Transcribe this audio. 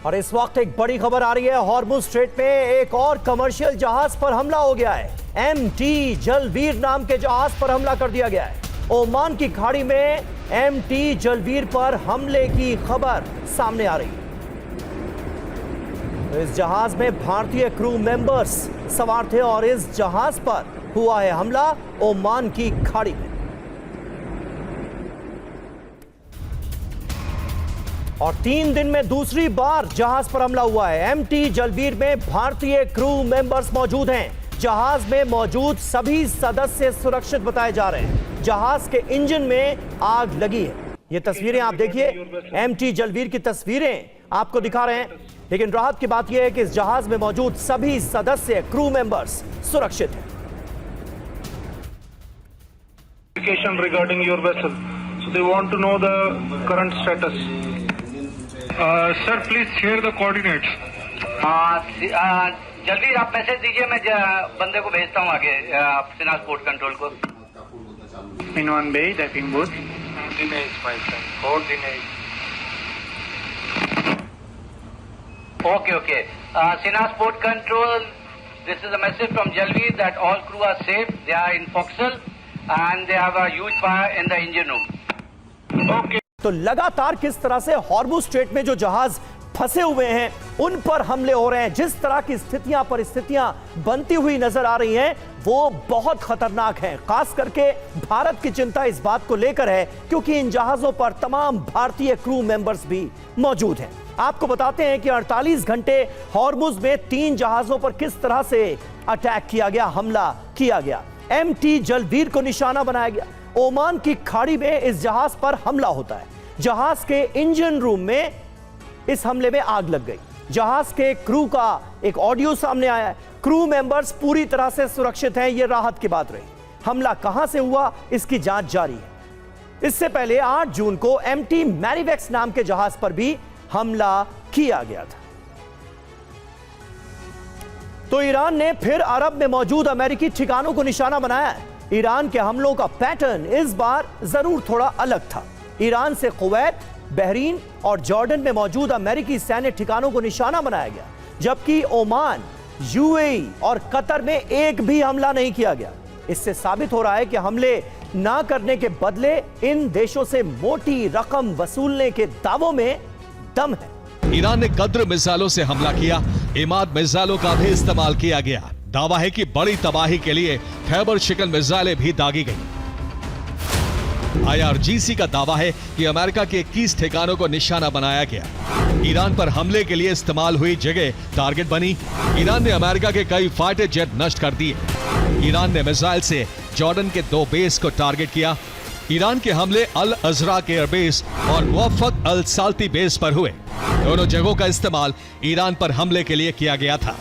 और इस वक्त एक बड़ी खबर आ रही है। हॉर्मुज स्ट्रेट में एक और कमर्शियल जहाज पर हमला हो गया है। एमटी जलवीर नाम के जहाज पर हमला कर दिया गया है। ओमान की खाड़ी में एमटी जलवीर पर हमले की खबर सामने आ रही है। इस जहाज में भारतीय क्रू मेंबर्स सवार थे और इस जहाज पर हुआ है हमला ओमान की खाड़ी में। और 3 दिन में दूसरी बार जहाज पर हमला हुआ है। एमटी जलवीर में भारतीय क्रू मेंबर्स मौजूद हैं। जहाज में मौजूद सभी सदस्य सुरक्षित बताए जा रहे हैं। जहाज के इंजन में आग लगी है। ये तस्वीरें आप देखिए, एमटी जलवीर की तस्वीरें आपको दिखा रहे हैं। लेकिन राहत की बात यह है कि इस जहाज में मौजूद सभी सदस्य क्रू मेंबर्स सुरक्षित हैं। Regarding your vessel, so they want to know the current status. Sir, please share the coordinates. जल्दी आप मैसेज दीजिए, मैं बंदे को भेजता हूँ आगे सिनाज पोर्ट कंट्रोल को। In one bay, that in both. Coordinates, my son. Coordinates. Okay. Sinas Port Control, this is a message from Jalveer that all crew are safe. They are in forecastle and they have a huge fire in the engine room. Okay. तो लगातार किस तरह से Hormuz strait में जो जहाज फंसे हुए हैं उन पर हमले हो रहे हैं। जिस तरह की परिस्थितियां बनती हुई नजर आ रही हैं वो बहुत खतरनाक है। खास करके भारत की चिंता इस बात को लेकर है क्योंकि इन जहाजों पर तमाम भारतीय क्रू मेंबर्स भी मौजूद हैं। आपको बताते हैं कि 48 घंटे हॉर्मुज में 3 जहाजों पर किस तरह से अटैक किया गया, हमला किया गया। एमटी जलवीर को निशाना बनाया गया। ओमान की खाड़ी में इस जहाज पर हमला होता है। जहाज के इंजन रूम में इस हमले में आग लग गई। जहाज के क्रू का एक ऑडियो सामने आया है। क्रू मेंबर्स पूरी तरह से सुरक्षित हैं, यह राहत की बात रही। हमला कहां से हुआ इसकी जांच जारी है। इससे पहले 8 जून को एमटी मैरीवेक्स नाम के जहाज पर भी हमला किया गया था। तो ईरान ने फिर अरब में मौजूद अमेरिकी ठिकानों को निशाना बनाया है। ईरान के हमलों का पैटर्न इस बार जरूर थोड़ा अलग था। ईरान से कुवैत, बहरीन और जॉर्डन में मौजूद अमेरिकी सैन्य ठिकानों को निशाना बनाया गया, जबकि ओमान, यूएई और कतर में एक भी हमला नहीं किया गया। इससे साबित हो रहा है कि हमले ना करने के बदले इन देशों से मोटी रकम वसूलने के दावों में दम है। ईरान ने कद्र मिसाइलों से हमला किया। इमाद मिसाइलों का भी इस्तेमाल किया गया। दावा है कि बड़ी तबाही के लिए खैबर शिकन मिसाइलें भी दागी गई। आईआरजीसी का दावा है कि अमेरिका के 21 ठिकानों को निशाना बनाया गया। ईरान पर हमले के लिए इस्तेमाल हुई जगह टारगेट बनी। ईरान ने अमेरिका के कई फाइटर जेट नष्ट कर दिए। ईरान ने मिसाइल से जॉर्डन के 2 बेस को टारगेट किया। ईरान के हमले अल अजराक एयरबेस और मुवफ्फक अल साल्ती बेस पर हुए। दोनों जगहों का इस्तेमाल ईरान पर हमले के लिए किया गया था।